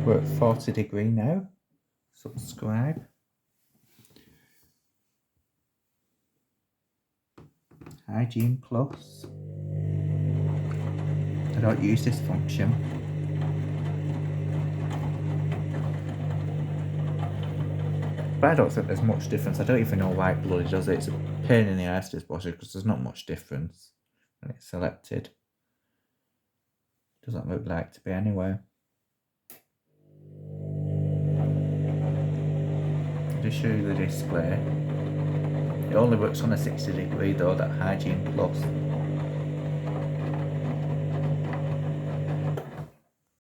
We're at 40° now. Subscribe. Hygiene Plus. I don't use this function. But I don't think there's much difference. I don't even know why it bloody does it. It's a pain in the ass, this washer, because there's not much difference when it's selected. Doesn't look like to be anyway. I'll just show you the display. It only works on a 60° though, that Hygiene Plus.